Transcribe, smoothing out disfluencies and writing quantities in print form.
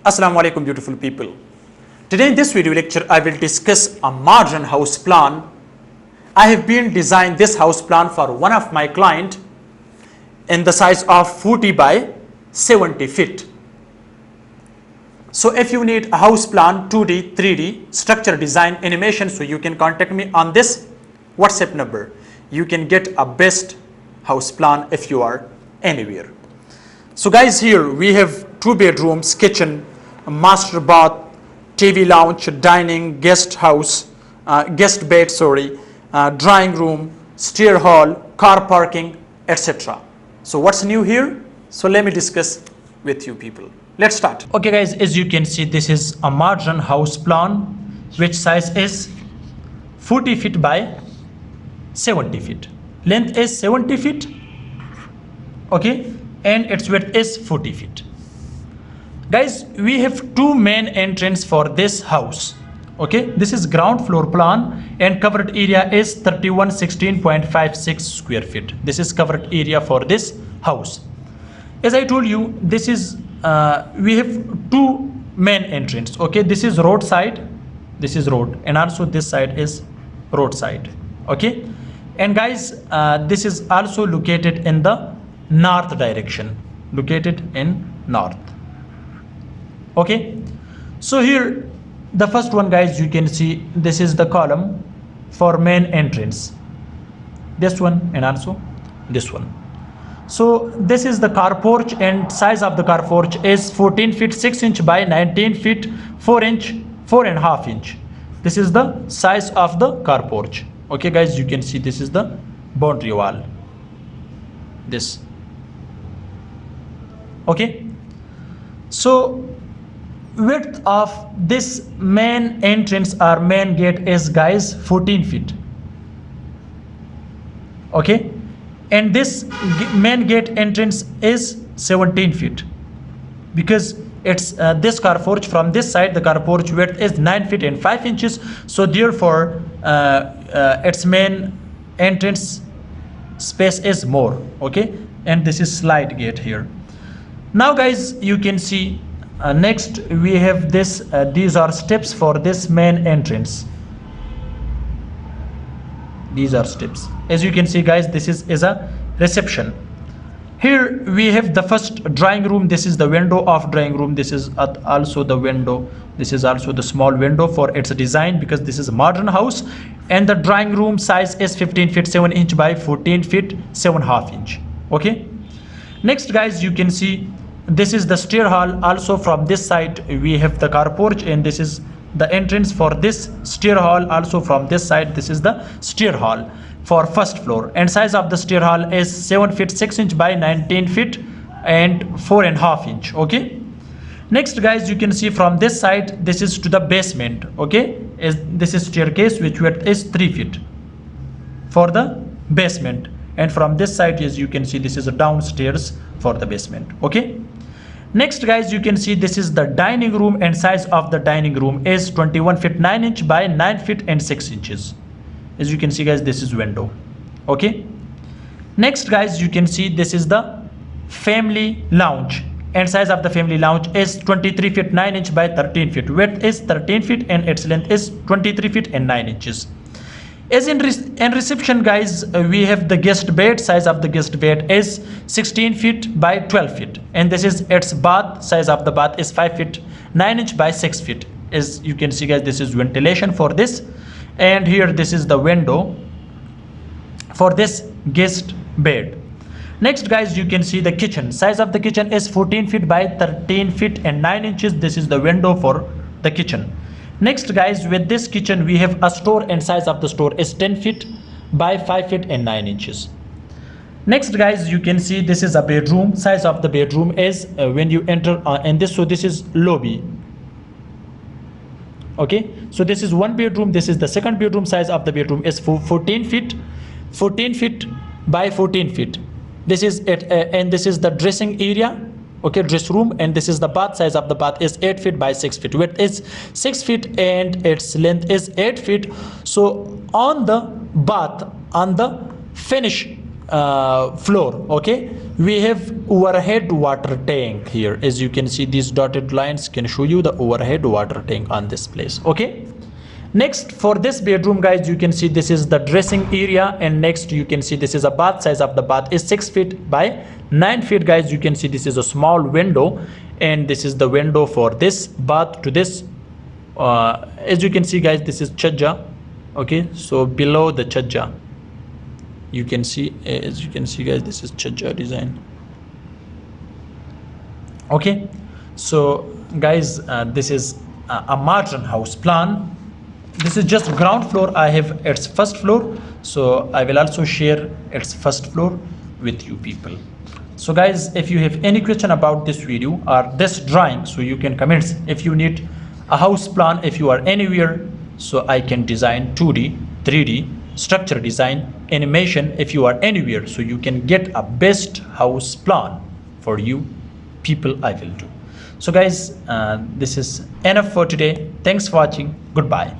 Assalamu alaikum beautiful people. Today in this video lecture I will discuss a modern house plan. I have been designed this house plan for one of my client in the size of 40 by 70 feet. So if you need a house plan 2D, 3D, structure design, animation, so you can contact me on this WhatsApp number. You can get a best house plan if you are anywhere. So guys, here we have 2 bedrooms, kitchen, a master bath, TV lounge, dining, guest bed, drawing room, stair hall, car parking, etc. So what's new here? So let me discuss with you people. Let's start. Okay guys, as you can see, this is a modern house plan which size is 40 feet by 70 feet. Length is 70 feet, okay, and its width is 40 feet. Guys, we have 2 main entrance for this house. Okay, this is ground floor plan and covered area is 3116.56 square feet. This is covered area for this house. As I told you, this is we have 2 main entrance. Okay, this is road side, this is road, and also this side is road side. Okay, and guys, this is also located in the north direction, located in north. Okay, so here the first one, guys, you can see this is the column for main entrance, this one and also this one. So this is the car porch, and size of the car porch is 14 feet 6 inch by 19 feet 4 and a half inch. This is the size of the car porch. Okay guys, you can see this is the boundary wall, this. Okay, so width of this main entrance or main gate is, guys, 14 feet. Okay, and this main gate entrance is 17 feet because it's this car porch from this side, the car porch width is 9 feet and 5 inches. So therefore its main entrance space is more. Okay, and this is slide gate here. Now guys, you can see next we have this these are steps for this main entrance. These are steps. As you can see, guys, this is a reception. Here we have the first drawing room. This is the window of drawing room. This is also the window. This is also the small window for its design because this is a modern house, and the drawing room size is 15 feet 7 inch by 14 feet 7 half inch. Okay, next guys, you can see this is the stair hall. Also from this side we have the car porch, and this is the entrance for this stair hall. Also from this side, this is the stair hall for first floor, and size of the stair hall is 7 feet 6 inch by 19 feet and 4 and a half inch. Okay, next guys, you can see from this side this is to the basement. Okay, this is staircase which width is 3 feet for the basement, and from this side, as you can see, this is a downstairs for the basement. Okay, next guys, you can see this is the dining room, and size of the dining room is 21 feet 9 inch by 9 feet and 6 inches. As you can see, guys, this is window. Okay, next guys, you can see this is the family lounge, and size of the family lounge is 23 feet 9 inch by 13 feet. Width is 13 feet and its length is 23 feet and 9 inches. As in reception, guys, we have the guest bed. Size of the guest bed is 16 feet by 12 feet, and this is its bath. Size of the bath is 5 feet 9 inch by 6 feet. As you can see, guys, this is ventilation for this, and here this is the window for this guest bed. Next guys, you can see the kitchen. Size of the kitchen is 14 feet by 13 feet and 9 inches. This is the window for the kitchen. Next guys, with this kitchen we have a store, and size of the store is 10 feet by 5 feet and 9 inches. Next guys, you can see this is a bedroom. Size of the bedroom is when you enter in this, so this is lobby. Okay, so this is one bedroom, this is the second bedroom. Size of the bedroom is 14 feet by 14 feet. This is it, and this is the dressing area. Okay, dress room, and this is the bath. Size of the bath is 8 feet by 6 feet. Width is 6 feet and its length is 8 feet. So on the bath, on the finish floor. Okay, we have overhead water tank here. As you can see, these dotted lines can show you the overhead water tank on this place. Okay, next for this bedroom, guys, you can see this is the dressing area, and next you can see this is a bath. Size of the bath is 6 feet by 9 feet, guys. You can see this is a small window, and this is the window for this bath to this. As you can see, guys, this is chajja. Okay, so below the chajja, you can see, as you can see, guys, this is chajja design. Okay, so guys, this is a modern house plan. This is just ground floor. I have its first floor, so I will also share its first floor with you people. So guys, if you have any question about this video or this drawing, so you can comment. If you need a house plan, if you are anywhere, so I can design 2D, 3D, structure design, animation. If you are anywhere, so you can get a best house plan for you people. I will do. So guys, this is enough for today. Thanks for watching. Goodbye.